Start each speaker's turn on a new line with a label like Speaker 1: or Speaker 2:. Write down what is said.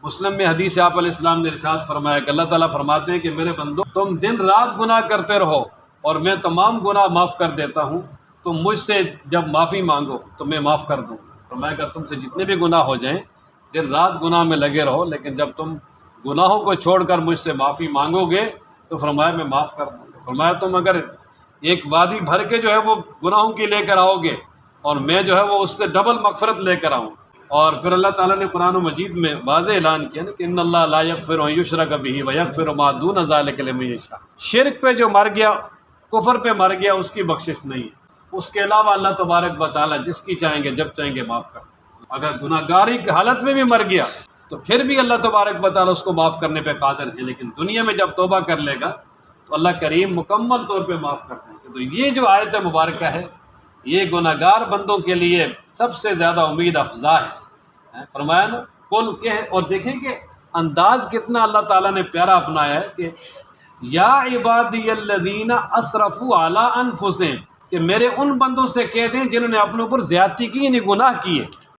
Speaker 1: مسلم میں حدیث آپ علیہ السلام نے ارشاد فرمایا کہ اللہ تعالیٰ فرماتے ہیں کہ میرے بندو تم دن رات گناہ کرتے رہو اور میں تمام گناہ معاف کر دیتا ہوں، تم مجھ سے جب معافی مانگو تو میں معاف کر دوں۔ فرمایا کہ تم سے جتنے بھی گناہ ہو جائیں دن رات گناہ میں لگے رہو، لیکن جب تم گناہوں کو چھوڑ کر مجھ سے معافی مانگو گے تو فرمایا میں معاف کر دوں گا۔ فرمایا تم اگر ایک وادی بھر کے جو ہے وہ گناہوں کی لے کر آؤ گے اور میں جو ہے وہ اس سے ڈبل مغفرت لے کر آؤں۔ اور پھر اللہ تعالیٰ نے قرآن مجید میں واضح اعلان کیا نا کہ ان اللہ لا یغفر ان یشرک بہ ویغفر ما دون ذلک لمن یشاء، شرک پہ جو مر گیا، کفر پہ مر گیا، اس کی بخشش نہیں ہے، اس کے علاوہ اللہ تبارک و تعالیٰ جس کی چاہیں گے جب چاہیں گے معاف کر۔ اگر گناہ گاری کی حالت میں بھی مر گیا تو پھر بھی اللہ تبارک و تعالیٰ اس کو معاف کرنے پہ قادر ہے، لیکن دنیا میں جب توبہ کر لے گا تو اللہ کریم مکمل طور پہ معاف کرتے ہیں۔ تو یہ جو آیت مبارکہ ہے یہ گناہ گار بندوں کے لیے سب سے زیادہ امید افزا ہے۔ فرمایا نا قل کہ، اور دیکھیں کہ انداز کتنا اللہ تعالیٰ نے پیارا اپنایا ہے کہ یا عبادی الذین اسرفوا علی انفسہم، کہ میرے ان بندوں سے کہہ دیں جنہوں نے اپنے اوپر زیادتی کی، یعنی گناہ کیے۔